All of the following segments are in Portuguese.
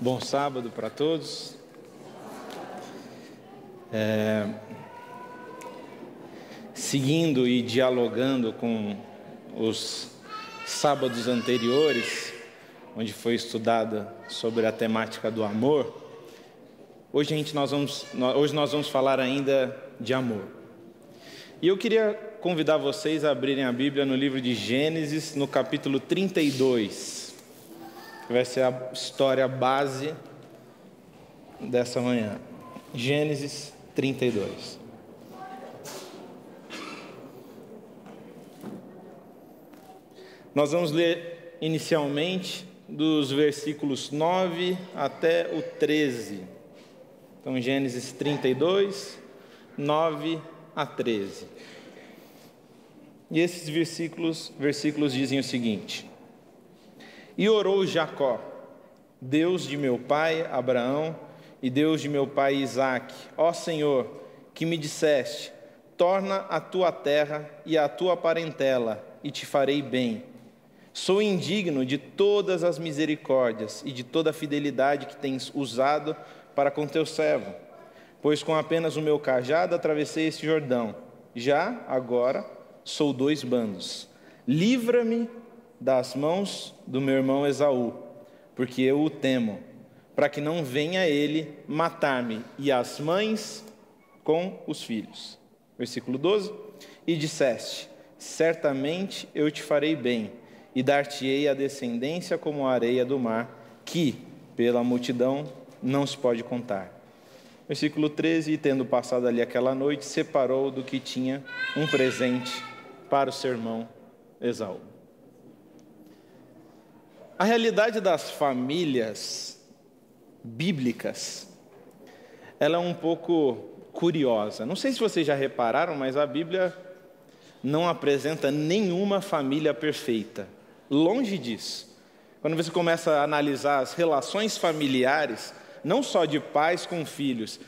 Bom sábado para todos. Seguindo e dialogando com os sábados anteriores, onde foi estudada sobre a temática do amor, hoje nós vamos falar ainda de amor. E eu queria convidar vocês a abrirem a Bíblia no livro de Gênesis, no capítulo 32. Que vai ser a história base dessa manhã. Gênesis 32. Nós vamos ler inicialmente dos versículos 9 até o 13. Então, Gênesis 32, 9 a 13. E esses versículos dizem o seguinte: E orou Jacó, Deus de meu pai Abraão e Deus de meu pai Isaque: Ó Senhor, que me disseste, torna a tua terra e a tua parentela, e te farei bem. Sou indigno de todas as misericórdias e de toda a fidelidade que tens usado para com teu servo, pois com apenas o meu cajado atravessei este Jordão. Já agora sou 2 bandos. Livra-me das mãos do meu irmão Esaú, porque eu o temo, para que não venha ele matar-me e as mães com os filhos. Versículo 12: E disseste, certamente eu te farei bem, e dar-te-ei a descendência como a areia do mar, que, pela multidão, não se pode contar. Versículo 13: E tendo passado ali aquela noite, separou do que tinha um presente para o seu irmão Esaú. A realidade das famílias bíblicas, ela é um pouco curiosa. Não sei se vocês já repararam, mas a Bíblia não apresenta nenhuma família perfeita. Longe disso. Quando você começa a analisar as relações familiares, não só de pais com filhos,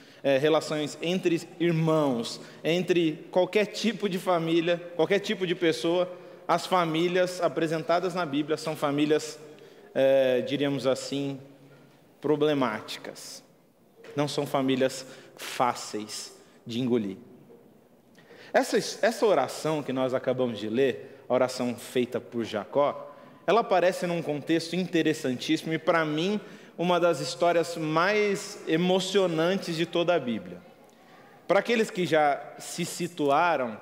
relações entre irmãos, entre qualquer tipo de família, qualquer tipo de pessoa, as famílias apresentadas na Bíblia são famílias, diríamos assim, problemáticas. Não são famílias fáceis de engolir. Essa oração que nós acabamos de ler, a oração feita por Jacó, ela aparece num contexto interessantíssimo e, para mim, uma das histórias mais emocionantes de toda a Bíblia. Para aqueles que já se situaram,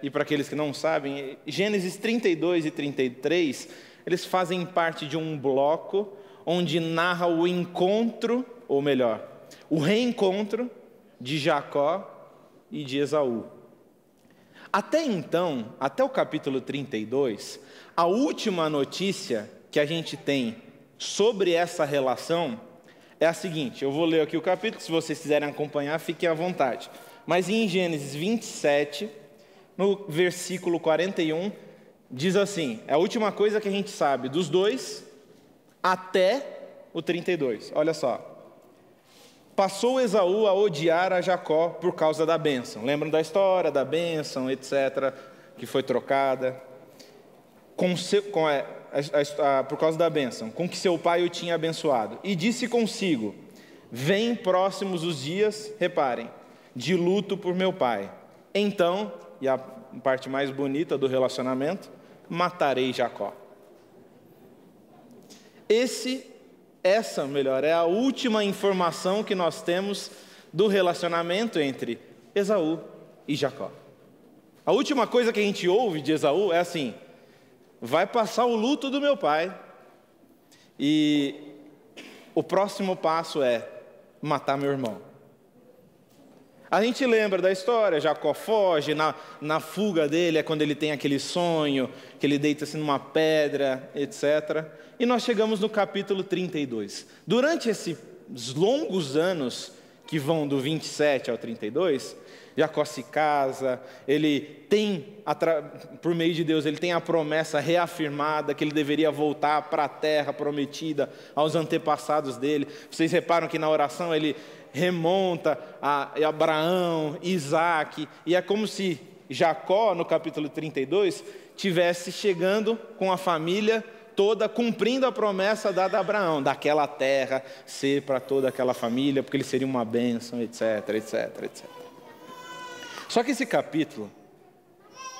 e para aqueles que não sabem, Gênesis 32 e 33, eles fazem parte de um bloco onde narra o encontro, ou melhor, o reencontro de Jacó e de Esaú. Até então, até o capítulo 32, a última notícia que a gente tem sobre essa relação é a seguinte. Eu vou ler aqui o capítulo, se vocês quiserem acompanhar, fiquem à vontade. Mas em Gênesis 27, no versículo 41, diz assim, é a última coisa que a gente sabe dos dois até o 32. Olha só. Passou Esaú a odiar a Jacó por causa da bênção. Lembram da história da bênção, etc., que foi trocada? Por causa da bênção, com que seu pai o tinha abençoado. E disse consigo, vem próximos os dias, reparem, de luto por meu pai. Então, e a parte mais bonita do relacionamento, matarei Jacó. Essa é a última informação que nós temos do relacionamento entre Esaú e Jacó. A última coisa que a gente ouve de Esaú é assim, vai passar o luto do meu pai e o próximo passo é matar meu irmão. A gente lembra da história, Jacó foge, na fuga dele é quando ele tem aquele sonho, que ele deita-se numa pedra, etc. E nós chegamos no capítulo 32. Durante esses longos anos que vão do 27 ao 32, Jacó se casa, ele tem, por meio de Deus, ele tem a promessa reafirmada que ele deveria voltar para a terra prometida aos antepassados dele. Vocês reparam que na oração ele remonta a Abraão, Isaque, e é como se Jacó, no capítulo 32, tivesse chegando com a família toda cumprindo a promessa dada a Abraão, daquela terra ser para toda aquela família, porque ele seria uma bênção, etc, etc, etc. Só que esse capítulo,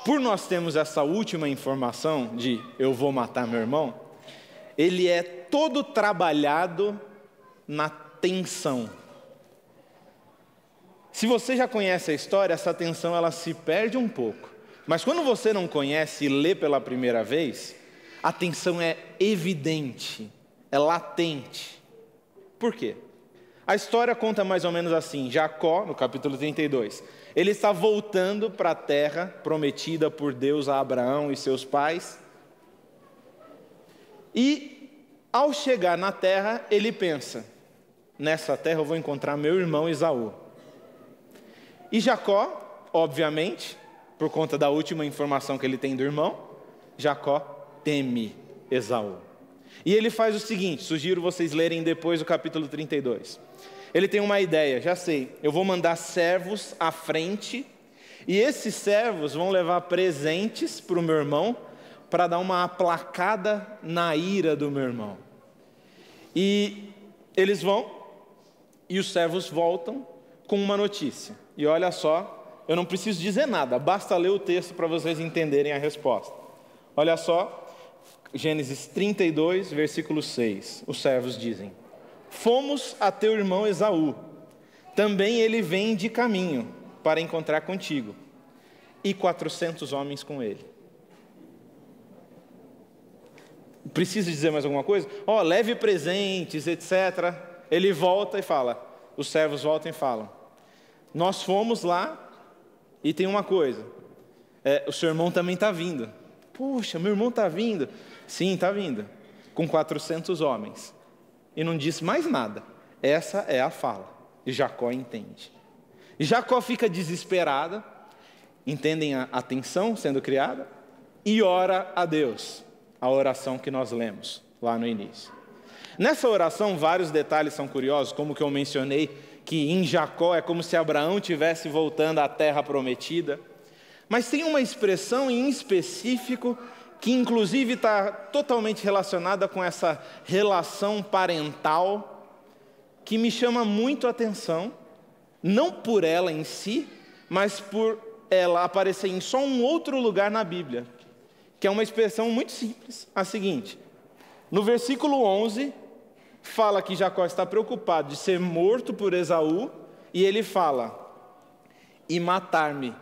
por nós termos essa última informação de eu vou matar meu irmão, ele é todo trabalhado na tensão. Se você já conhece a história, essa tensão ela se perde um pouco. Mas quando você não conhece e lê pela primeira vez, a tensão é evidente, é latente. Por quê? A história conta mais ou menos assim: Jacó, no capítulo 32, ele está voltando para a terra prometida por Deus a Abraão e seus pais. E, ao chegar na terra, ele pensa: nessa terra eu vou encontrar meu irmão Esaú. E Jacó, obviamente, por conta da última informação que ele tem do irmão, Jacó teme Esaú. E ele faz o seguinte, sugiro vocês lerem depois o capítulo 32. Ele tem uma ideia, já sei, eu vou mandar servos à frente, e esses servos vão levar presentes para o meu irmão, para dar uma aplacada na ira do meu irmão. E eles vão, e os servos voltam com uma notícia. E olha só, eu não preciso dizer nada, basta ler o texto para vocês entenderem a resposta. Olha só, Gênesis 32, versículo 6. Os servos dizem: fomos a teu irmão Esaú, também ele vem de caminho para encontrar contigo, e 400 homens com ele. Preciso dizer mais alguma coisa? Leve presentes, etc. Ele volta e fala, os servos voltam e falam: nós fomos lá e tem uma coisa, o seu irmão também está vindo. Puxa, meu irmão está vindo. Sim, está vindo, com 400 homens. E não disse mais nada. Essa é a fala. E Jacó entende. E Jacó fica desesperado, entendem a tensão sendo criada, e ora a Deus, a oração que nós lemos lá no início. Nessa oração, vários detalhes são curiosos, como que eu mencionei, que em Jacó é como se Abraão estivesse voltando à terra prometida. Mas tem uma expressão em específico que inclusive está totalmente relacionada com essa relação parental, que me chama muito a atenção, não por ela em si, mas por ela aparecer em só um outro lugar na Bíblia, que é uma expressão muito simples, a seguinte: no versículo 11, fala que Jacó está preocupado de ser morto por Esaú, e ele fala, e matar-me,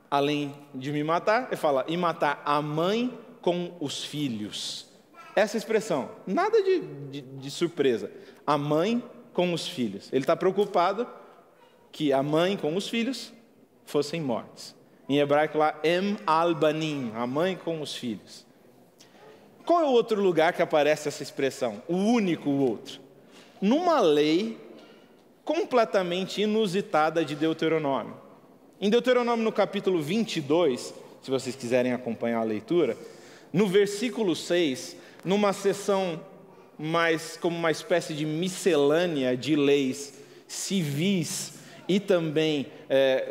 além de me matar, ele fala, e matar a mãe com os filhos. Essa expressão, nada de surpresa, a mãe com os filhos. Ele está preocupado que a mãe com os filhos fossem mortos. Em hebraico lá, em al-banim, a mãe com os filhos. Qual é o outro lugar que aparece essa expressão? O único outro. Numa lei completamente inusitada de Deuteronômio. Em Deuteronômio, no capítulo 22, se vocês quiserem acompanhar a leitura, no versículo 6, numa seção mais como uma espécie de miscelânea de leis civis e também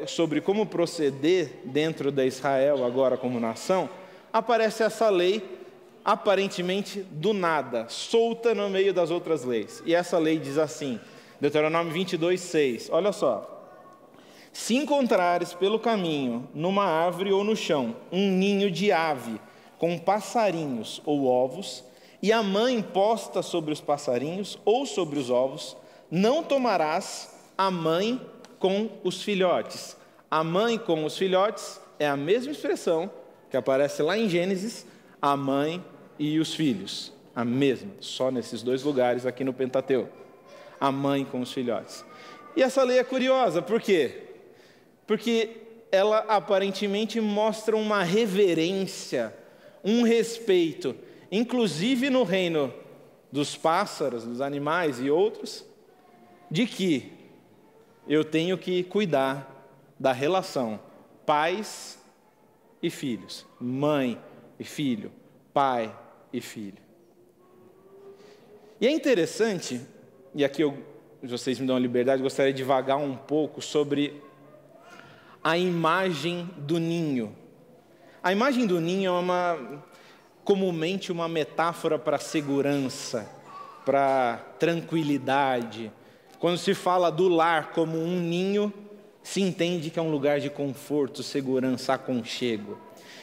sobre como proceder dentro de Israel agora como nação, aparece essa lei aparentemente do nada, solta no meio das outras leis. E essa lei diz assim, Deuteronômio 22, 6, olha só. Se encontrares pelo caminho, numa árvore ou no chão, um ninho de ave com passarinhos ou ovos, e a mãe posta sobre os passarinhos ou sobre os ovos, não tomarás a mãe com os filhotes. A mãe com os filhotes é a mesma expressão que aparece lá em Gênesis, a mãe e os filhos. A mesma, só nesses dois lugares aqui no Pentateuco. A mãe com os filhotes. E essa lei é curiosa, por quê? Porque ela aparentemente mostra uma reverência, um respeito, inclusive no reino dos pássaros, dos animais e outros, de que eu tenho que cuidar da relação pais e filhos, mãe e filho, pai e filho. E é interessante, e aqui vocês me dão a liberdade, eu gostaria de divagar um pouco sobre a imagem do ninho. A imagem do ninho é comumente uma metáfora para segurança, para tranquilidade. Quando se fala do lar como um ninho, se entende que é um lugar de conforto, segurança, aconchego.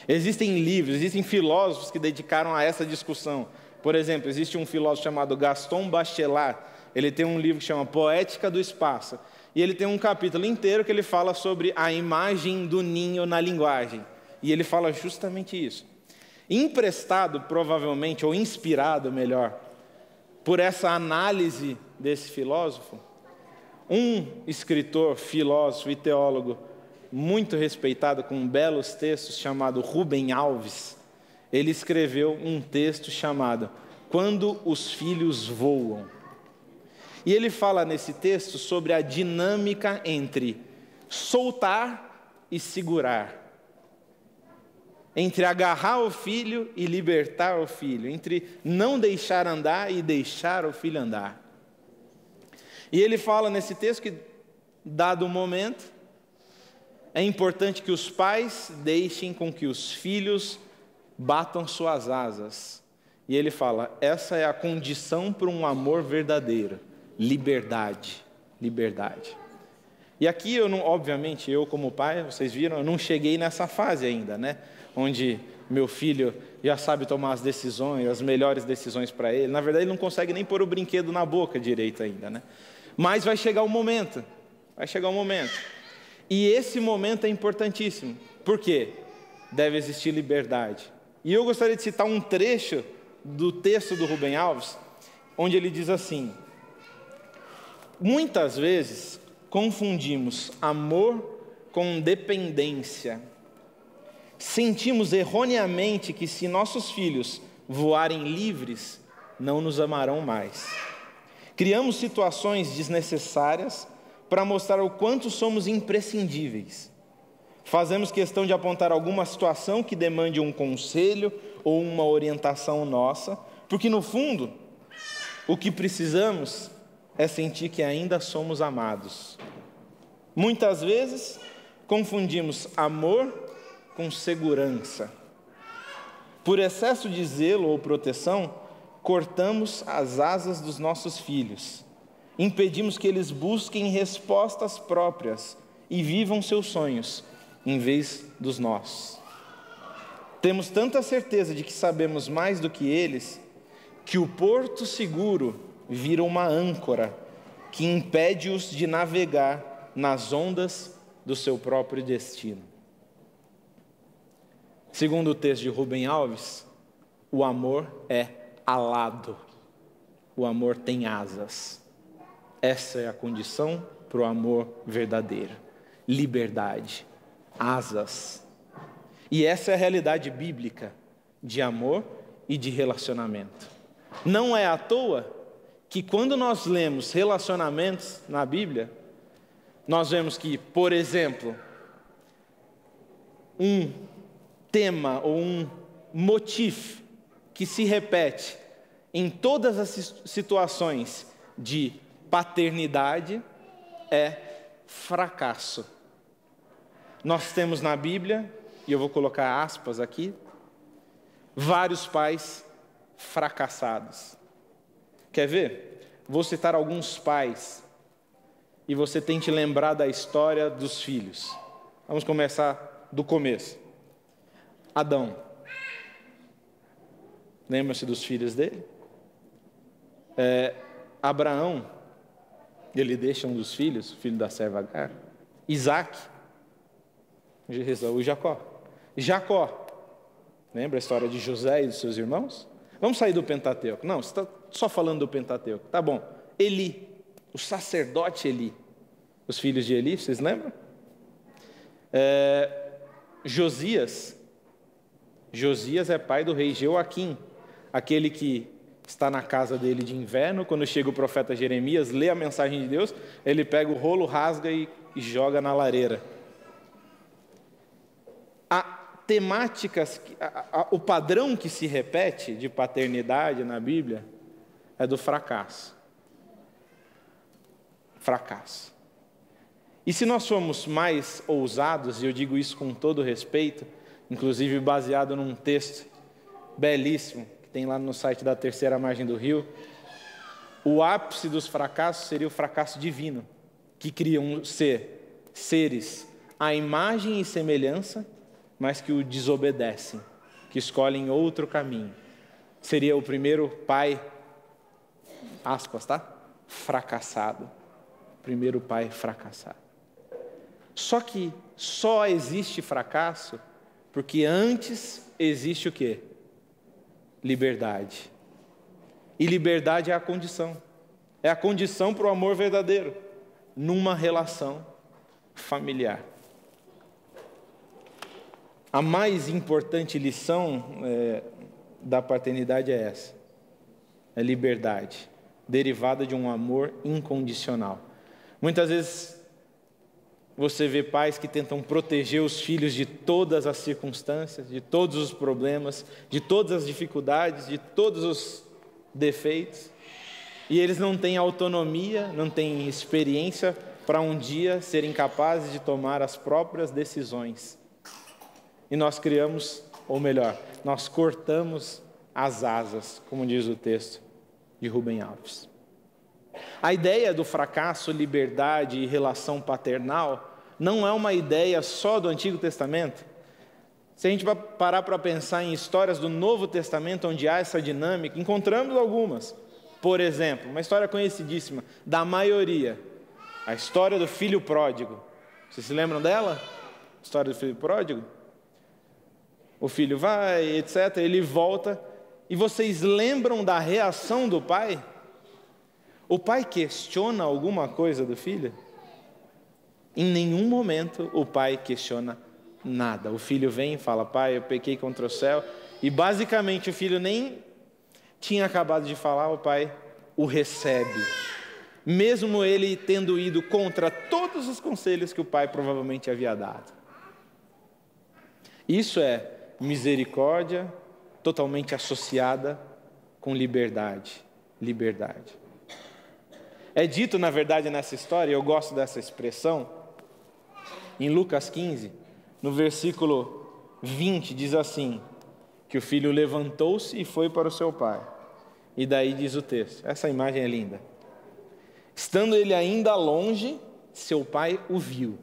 Existem livros, existem filósofos que dedicaram a essa discussão. Por exemplo, existe um filósofo chamado Gaston Bachelard. Ele tem um livro que chama Poética do Espaço. E ele tem um capítulo inteiro que ele fala sobre a imagem do ninho na linguagem. E ele fala justamente isso. Emprestado, provavelmente, ou inspirado, melhor, por essa análise desse filósofo, um escritor, filósofo e teólogo muito respeitado, com belos textos, chamado Rubem Alves, ele escreveu um texto chamado Quando os Filhos Voam. E ele fala nesse texto sobre a dinâmica entre soltar e segurar, entre agarrar o filho e libertar o filho, entre não deixar andar e deixar o filho andar. E ele fala nesse texto que, dado o momento, é importante que os pais deixem com que os filhos batam suas asas. E ele fala, essa é a condição para um amor verdadeiro, liberdade, liberdade. E aqui eu não, obviamente, eu como pai, vocês viram, eu não cheguei nessa fase ainda, né? Onde meu filho já sabe tomar as decisões, as melhores decisões para ele. Na verdade, ele não consegue nem pôr o brinquedo na boca direito ainda, né? Mas vai chegar o momento, vai chegar o momento. E esse momento é importantíssimo. Por quê? Deve existir liberdade. E eu gostaria de citar um trecho do texto do Rubem Alves, onde ele diz assim: muitas vezes confundimos amor com dependência. Sentimos erroneamente que se nossos filhos voarem livres, não nos amarão mais. Criamos situações desnecessárias para mostrar o quanto somos imprescindíveis. Fazemos questão de apontar alguma situação que demande um conselho ou uma orientação nossa, porque no fundo, o que precisamos é sentir que ainda somos amados. Muitas vezes, confundimos amor com segurança. Por excesso de zelo ou proteção, cortamos as asas dos nossos filhos. Impedimos que eles busquem respostas próprias e vivam seus sonhos, em vez dos nossos. Temos tanta certeza de que sabemos mais do que eles, que o porto seguro vira uma âncora que impede-os de navegar nas ondas do seu próprio destino. Segundo o texto de Rubem Alves, o amor é alado, o amor tem asas. Essa é a condição para o amor verdadeiro. Liberdade, asas. E essa é a realidade bíblica de amor e de relacionamento. Não é à toa que quando nós lemos relacionamentos na Bíblia, nós vemos que, por exemplo, um tema ou um motivo que se repete em todas as situações de paternidade é fracasso. Nós temos na Bíblia, e eu vou colocar aspas aqui, vários pais fracassados. Quer ver? Vou citar alguns pais e você tente lembrar da história dos filhos. Vamos começar do começo. Adão. Lembra-se dos filhos dele? Abraão, ele deixa um dos filhos, o filho da serva Agar. Isaac, Esaú e Jacó. Jacó, lembra a história de José e dos seus irmãos? Vamos sair do Pentateuco. Não, você está só falando do Pentateuco. Tá bom. Eli, o sacerdote Eli. Os filhos de Eli, vocês lembram? Josias é pai do rei Jeoaquim, aquele que está na casa dele de inverno. Quando chega o profeta Jeremias, lê a mensagem de Deus, ele pega o rolo, rasga e joga na lareira. O padrão que se repete de paternidade na Bíblia é do fracasso. Fracasso. E se nós formos mais ousados, e eu digo isso com todo respeito, inclusive baseado num texto belíssimo, que tem lá no site da Terceira Margem do Rio. O ápice dos fracassos seria o fracasso divino, que criam seres à imagem e semelhança, mas que o desobedecem, que escolhem outro caminho. Seria o primeiro pai, aspas, tá? Fracassado. Primeiro pai fracassado. Só que só existe fracasso porque antes existe o quê? Liberdade. E liberdade é a condição. É a condição para o amor verdadeiro, numa relação familiar. A mais importante lição da paternidade é essa. É liberdade, derivada de um amor incondicional. Muitas vezes você vê pais que tentam proteger os filhos de todas as circunstâncias, de todos os problemas, de todas as dificuldades, de todos os defeitos. E eles não têm autonomia, não têm experiência para um dia serem capazes de tomar as próprias decisões. E nós criamos, ou melhor, nós cortamos as asas, como diz o texto de Rubem Alves. A ideia do fracasso, liberdade e relação paternal não é uma ideia só do Antigo Testamento. Se a gente vai parar para pensar em histórias do Novo Testamento onde há essa dinâmica, encontramos algumas. Por exemplo, uma história conhecidíssima, da maioria, a história do filho pródigo. Vocês se lembram dela? História do filho pródigo? O filho vai, etc., ele volta, e vocês lembram da reação do pai? O pai questiona alguma coisa do filho? Em nenhum momento o pai questiona nada. O filho vem e fala, pai, eu pequei contra o céu, e basicamente o filho nem tinha acabado de falar, o pai o recebe. Mesmo ele tendo ido contra todos os conselhos que o pai provavelmente havia dado. Isso é misericórdia totalmente associada com liberdade. Liberdade. É dito, na verdade, nessa história, eu gosto dessa expressão, em Lucas 15, no versículo 20, diz assim, que o filho levantou-se e foi para o seu pai. E daí diz o texto, essa imagem é linda. Estando ele ainda longe, seu pai o viu.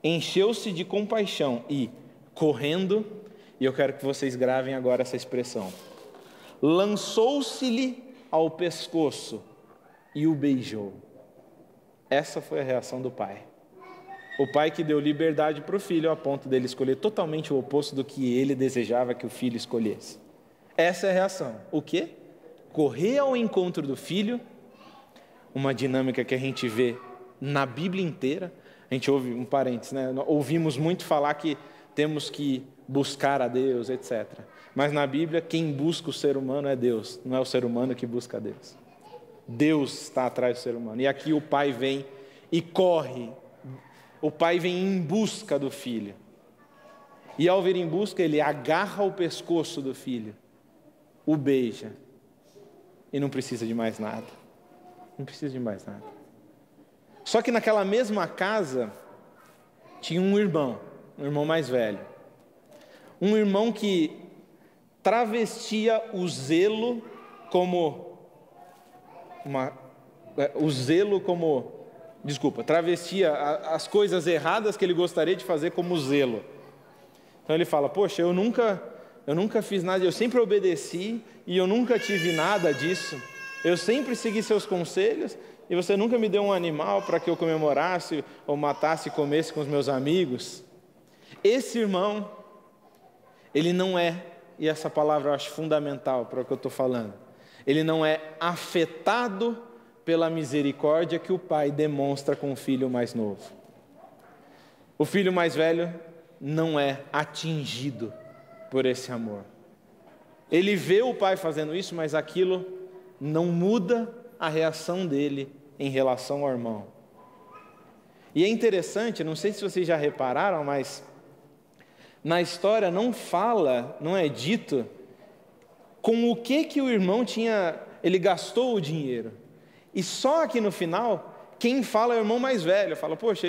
Encheu-se de compaixão e, correndo, e eu quero que vocês gravem agora essa expressão, lançou-se-lhe ao pescoço e o beijou. Essa foi a reação do pai. O pai que deu liberdade para o filho a ponto dele escolher totalmente o oposto do que ele desejava que o filho escolhesse. Essa é a reação. O quê? Correr ao encontro do filho, uma dinâmica que a gente vê na Bíblia inteira. A gente ouve, um parênteses, né? Ouvimos muito falar que temos que buscar a Deus, etc. Mas na Bíblia, quem busca o ser humano é Deus, não é o ser humano que busca a Deus. Deus está atrás do ser humano. E aqui o pai vem e corre. O pai vem em busca do filho. E ao vir em busca, ele agarra o pescoço do filho, o beija. E não precisa de mais nada. Não precisa de mais nada. Só que naquela mesma casa, tinha um irmão mais velho. Um irmão que travestia o zelo como travestia as coisas erradas que ele gostaria de fazer como zelo. Então ele fala, poxa, eu nunca fiz nada, eu sempre obedeci e eu nunca tive nada disso. Eu sempre segui seus conselhos e você nunca me deu um animal para que eu comemorasse ou matasse e comesse com os meus amigos. Esse irmão, ele não é, e essa palavra eu acho fundamental para o que eu estou falando, ele não é afetado pela misericórdia que o pai demonstra com o filho mais novo. O filho mais velho não é atingido por esse amor. Ele vê o pai fazendo isso, mas aquilo não muda a reação dele em relação ao irmão. E é interessante, não sei se vocês já repararam, mas na história não é dito com o que o irmão ele gastou o dinheiro. E só aqui no final, quem fala é o irmão mais velho. Fala, poxa,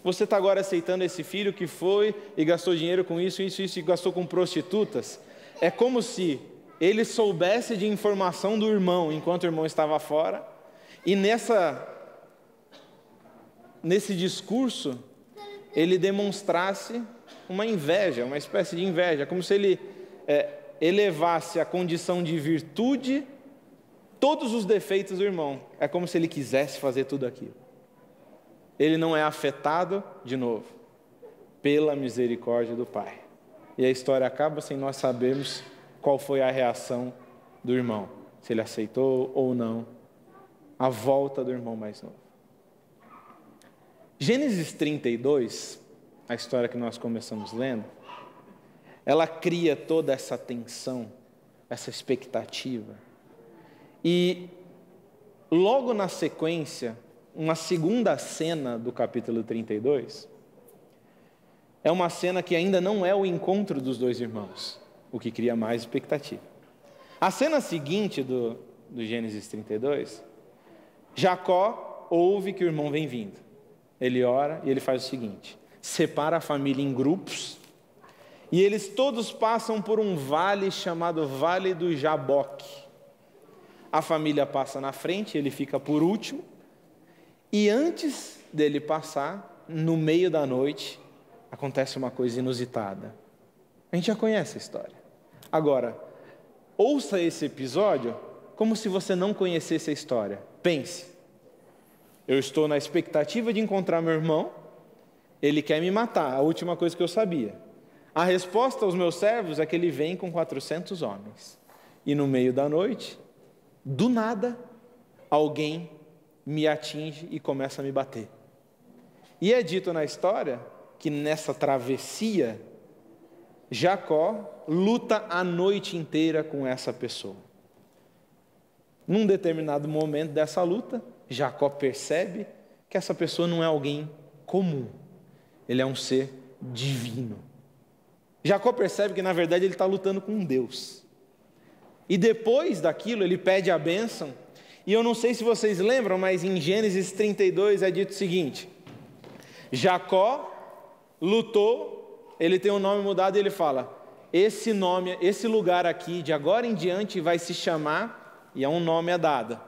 você está agora aceitando esse filho que foi e gastou dinheiro com isso, e gastou com prostitutas. É como se ele soubesse de informação do irmão enquanto o irmão estava fora, e nesse discurso ele demonstrasse uma inveja, uma espécie de inveja, como se ele elevasse a condição de virtude todos os defeitos do irmão. É como se ele quisesse fazer tudo aquilo. Ele não é afetado, de novo, pela misericórdia do Pai. E a história acaba sem nós sabermos qual foi a reação do irmão, se ele aceitou ou não a volta do irmão mais novo. Gênesis 32, a história que nós começamos lendo, ela cria toda essa tensão, essa expectativa. E logo na sequência, uma segunda cena do capítulo 32, é uma cena que ainda não é o encontro dos dois irmãos, o que cria mais expectativa. A cena seguinte do Gênesis 32, Jacó ouve que o irmão vem vindo. Ele ora e ele faz o seguinte: separa a família em grupos, e eles todos passam por um vale chamado Vale do Jaboque. A família passa na frente, ele fica por último, e antes dele passar, no meio da noite, acontece uma coisa inusitada. A gente já conhece a história. Agora, ouça esse episódio como se você não conhecesse a história. Pense: eu estou na expectativa de encontrar meu irmão, ele quer me matar, a última coisa que eu sabia. A resposta aos meus servos é que ele vem com 400 homens. E no meio da noite, do nada, alguém me atinge e começa a me bater. E é dito na história que nessa travessia, Jacó luta a noite inteira com essa pessoa. Num determinado momento dessa luta, Jacó percebe que essa pessoa não é alguém comum, ele é um ser divino. Jacó percebe que na verdade ele está lutando com um Deus. E depois daquilo ele pede a bênção, e eu não sei se vocês lembram, mas em Gênesis 32 é dito o seguinte: Jacó lutou, ele tem um nome mudado e ele fala: esse nome, esse lugar aqui, de agora em diante vai se chamar, e é um nome dado,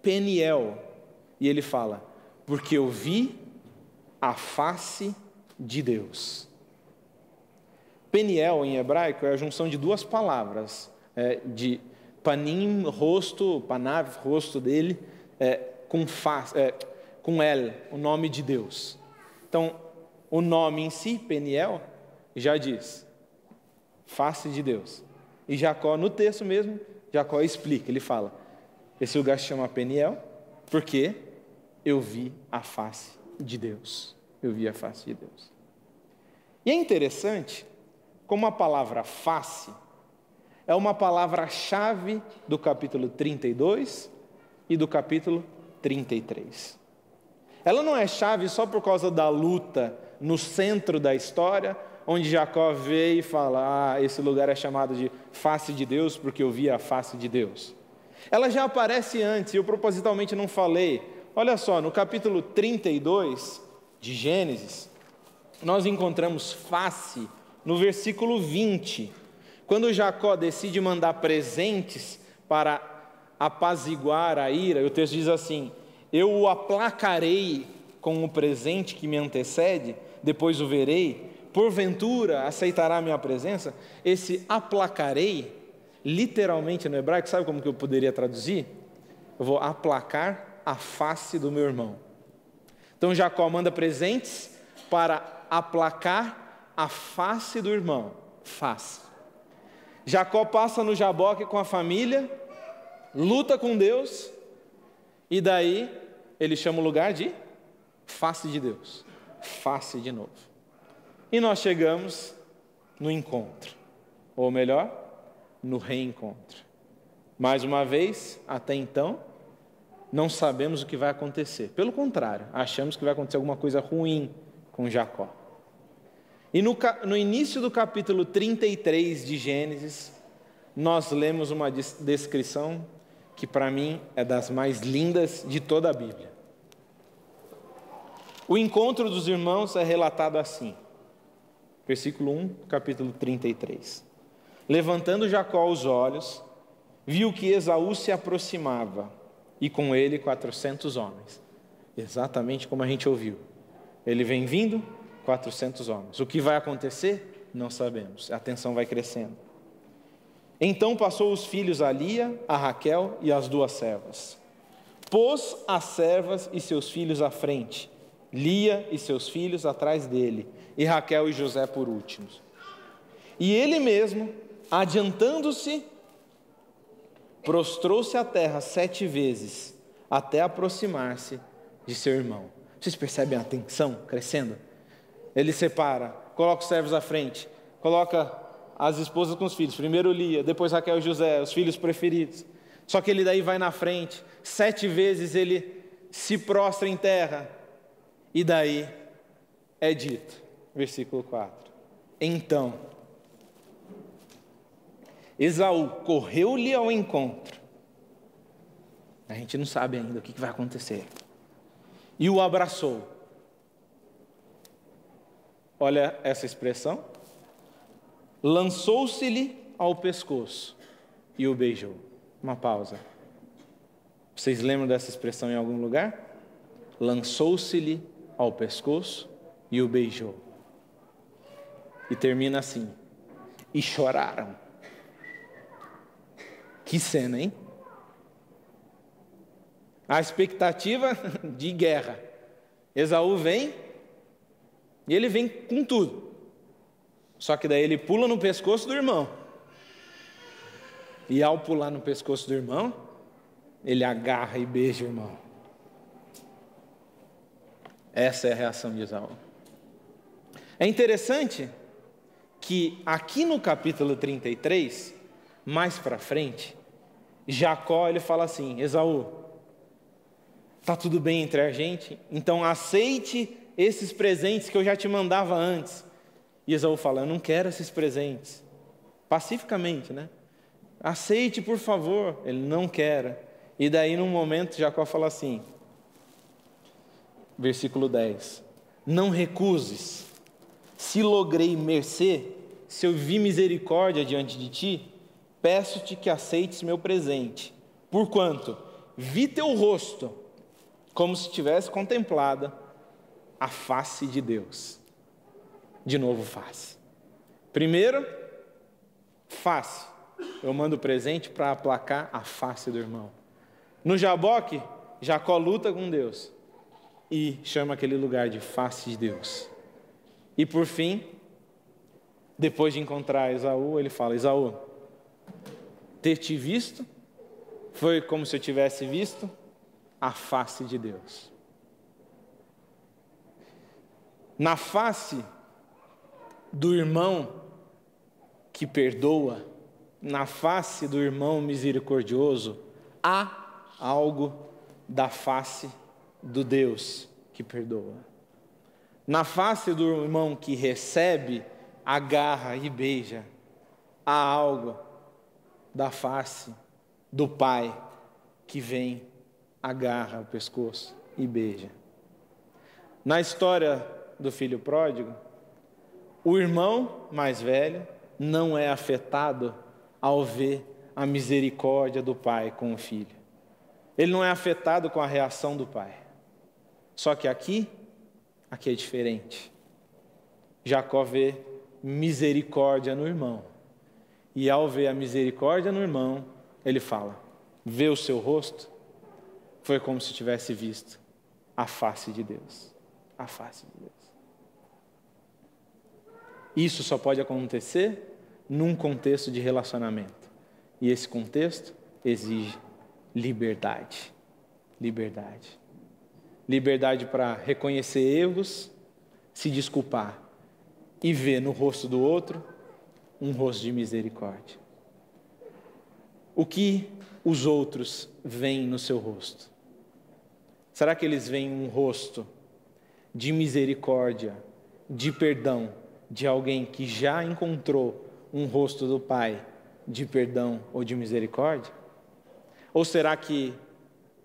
Peniel. E ele fala: porque eu vi a face de Deus. Peniel em hebraico é a junção de duas palavras, de panim, rosto, panav, rosto dele, com face, com el, o nome de Deus. Então, o nome em si, Peniel, já diz face de Deus. E Jacó, no texto mesmo, Jacó explica, ele fala: esse lugar se chama Peniel porque eu vi a face de Deus. Eu vi a face de Deus. E é interessante como a palavra face é uma palavra-chave do capítulo 32 e do capítulo 33. Ela não é chave só por causa da luta no centro da história, onde Jacó vê e fala: esse lugar é chamado de face de Deus porque eu vi a face de Deus. Ela já aparece antes, e eu propositalmente não falei. Olha só, no capítulo 32 de Gênesis, nós encontramos face no versículo 20, quando Jacó decide mandar presentes para apaziguar a ira. O texto diz assim: eu o aplacarei com o presente que me antecede, depois o verei, porventura aceitará a minha presença. Esse aplacarei, literalmente no hebraico, sabe como que eu poderia traduzir? Eu vou aplacar a face do meu irmão. Então Jacó manda presentes para aplacar a face do irmão. Face. Jacó passa no Jaboque com a família, luta com Deus, e daí ele chama o lugar de face de Deus. Face de novo. E nós chegamos no encontro, ou melhor, no reencontro. Mais uma vez, até então, não sabemos o que vai acontecer. Pelo contrário, achamos que vai acontecer alguma coisa ruim com Jacó. E no início do capítulo 33 de Gênesis, nós lemos uma descrição que para mim é das mais lindas de toda a Bíblia. O encontro dos irmãos é relatado assim. Versículo 1, capítulo 33. Levantando Jacó os olhos, viu que Esaú se aproximava, e com ele 400 homens. Exatamente como a gente ouviu. Ele vem vindo, 400 homens. O que vai acontecer? Não sabemos. A tensão vai crescendo. Então passou os filhos a Lia, a Raquel e as 2 servas. Pôs as servas e seus filhos à frente, Lia e seus filhos atrás dele, e Raquel e José por últimos. E ele mesmo, adiantando-se, prostrou-se à terra 7 vezes, até aproximar-se de seu irmão. Vocês percebem a tensão crescendo? Ele separa, coloca os servos à frente, coloca as esposas com os filhos, primeiro Lia, depois Raquel e José, os filhos preferidos. Só que ele daí vai na frente, 7 vezes ele se prostra em terra, e daí é dito, versículo 4, então Esaú correu-lhe ao encontro, a gente não sabe ainda o que vai acontecer, e o abraçou. Olha essa expressão, lançou-se-lhe ao pescoço e o beijou. Uma pausa. Vocês lembram dessa expressão em algum lugar? Lançou-se-lhe ao pescoço e o beijou. E termina assim: e choraram. Que cena, hein? A expectativa de guerra. Esaú vem, e ele vem com tudo. Só que daí ele pula no pescoço do irmão. E ao pular no pescoço do irmão, ele agarra e beija o irmão. Essa é a reação de Esaú. É interessante que aqui no capítulo 33, mais para frente, Jacó ele fala assim: Esaú, está tudo bem entre a gente, então aceite esses presentes que eu já te mandava antes. E Esaú fala: eu não quero esses presentes. Pacificamente, né? Aceite, por favor. Ele não quer. E daí, num momento, Jacó fala assim, versículo 10: não recuses, se logrei mercê, se eu vi misericórdia diante de ti, peço-te que aceites meu presente, porquanto vi teu rosto, como se tivesse contemplado a face de Deus. De novo, face. Primeiro, face. Eu mando presente para aplacar a face do irmão. No Jaboque, Jacó luta com Deus e chama aquele lugar de face de Deus. E por fim, depois de encontrar Esaú, ele fala: Esaú, ter te visto foi como se eu tivesse visto a face de Deus. Na face do irmão que perdoa, na face do irmão misericordioso, há algo da face do Deus que perdoa. Na face do irmão que recebe, agarra e beija, há algo da face do pai que vem, agarra o pescoço e beija. Na história do filho pródigo, o irmão mais velho não é afetado ao ver a misericórdia do pai com o filho. Ele não é afetado com a reação do pai. Só que aqui é diferente. Jacó vê misericórdia no irmão. E ao ver a misericórdia no irmão, ele fala: vê o seu rosto, foi como se tivesse visto a face de Deus. A face de Deus. Isso só pode acontecer num contexto de relacionamento. E esse contexto exige liberdade. Liberdade. Liberdade para reconhecer erros, se desculpar e ver no rosto do outro um rosto de misericórdia. O que os outros veem no seu rosto? Será que eles veem um rosto de misericórdia, de perdão, de alguém que já encontrou um rosto do Pai de perdão ou de misericórdia? Ou será que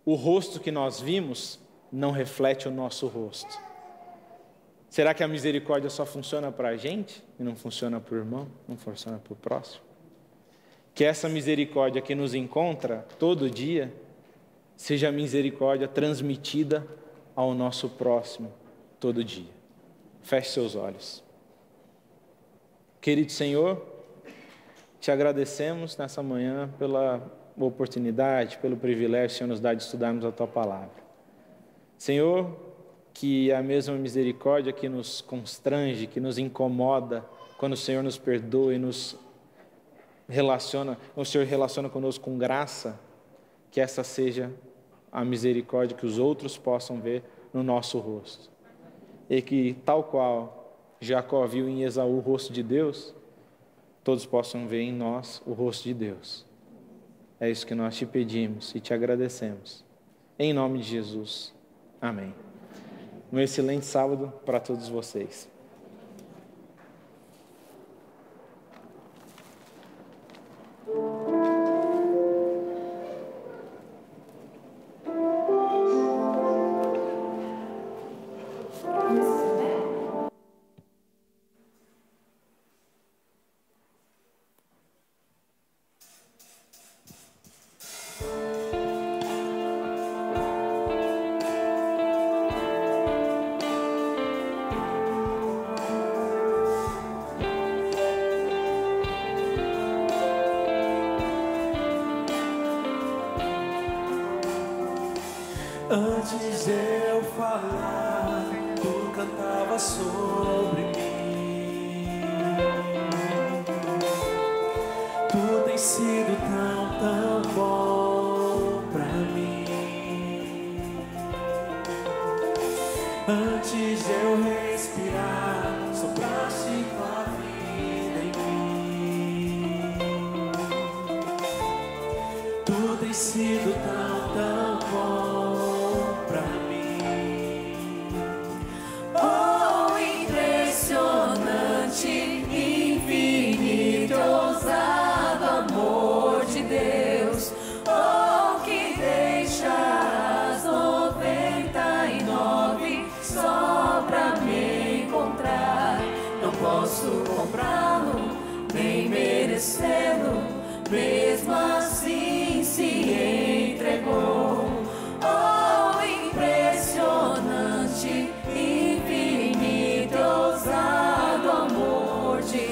o rosto que nós vimos não reflete o nosso rosto? Será que a misericórdia só funciona para a gente e não funciona para o irmão, não funciona para o próximo? Que essa misericórdia que nos encontra todo dia seja a misericórdia transmitida ao nosso próximo todo dia. Feche seus olhos. Querido Senhor, te agradecemos nessa manhã pela oportunidade, pelo privilégio que o Senhor nos dá de estudarmos a Tua Palavra. Senhor, que a mesma misericórdia que nos constrange, que nos incomoda, quando o Senhor nos perdoa e nos relaciona, o Senhor relaciona conosco com graça, que essa seja a misericórdia que os outros possam ver no nosso rosto. E que, tal qual Jacó viu em Esaú o rosto de Deus, todos possam ver em nós o rosto de Deus. É isso que nós te pedimos e te agradecemos. Em nome de Jesus. Amém. Um excelente sábado para todos vocês. Antes de eu falar, tu cantava sobre mim. Tu tens sido tão bom pra mim. Antes de eu respirar, sopraste tua vida em mim. Tu tens sido tão bom. Comprá-lo, nem merecê-lo, mesmo assim se entregou. Oh, impressionante, infinito, ousado amor de Deus.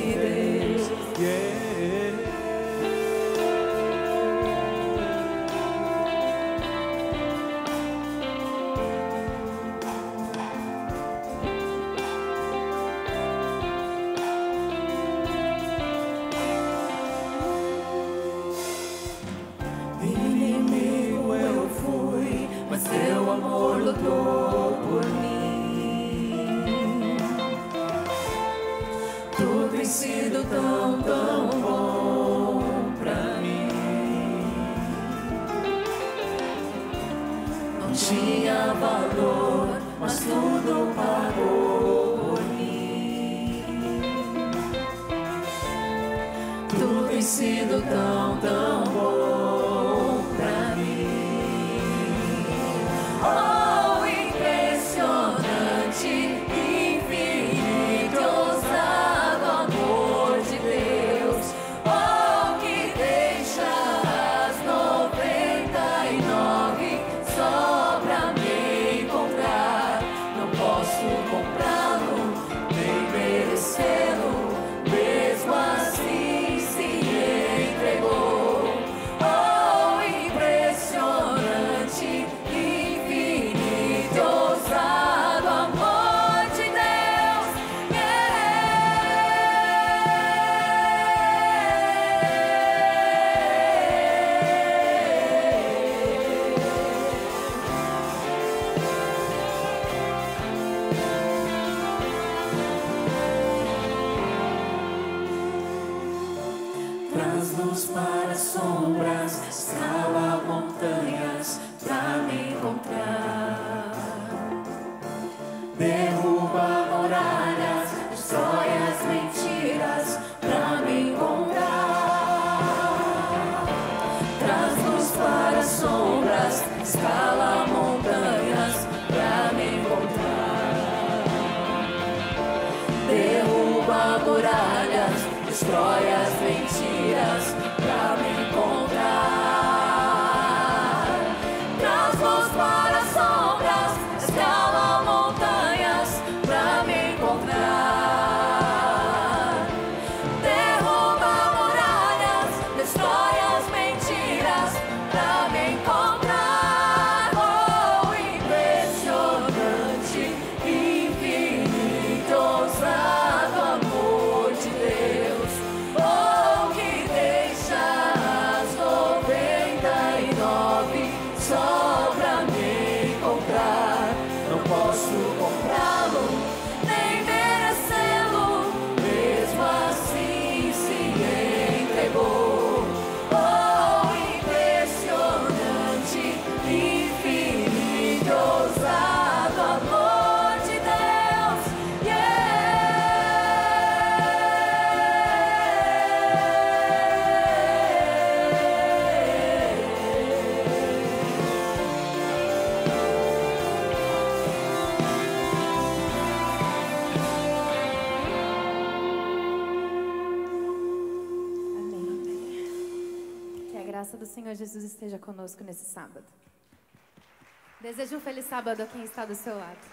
Teu amor lutou por mim. Tu tens sido tão bom pra mim. Não tinha valor, mas tudo pagou por mim. Tu tens sido tão bom pra mim. Oh, impressionante, infinito, ousado amor de Deus. Oh, que deixa as 99 só pra me encontrar. Não posso comprá-lo, nem merecê-lo, mesmo assim se entregou. Oh, impressionante, ousado amor de Deus. Traz luz para as sombras, escala montanhas pra me encontrar. Derruba muralhas, destrói as mentiras pra me encontrar. Traz luz para as sombras, escala montanhas pra me encontrar. Derruba muralhas, destrói as mentiras pra me graça do Senhor Jesus esteja conosco nesse sábado. Desejo um feliz sábado a quem está do seu lado.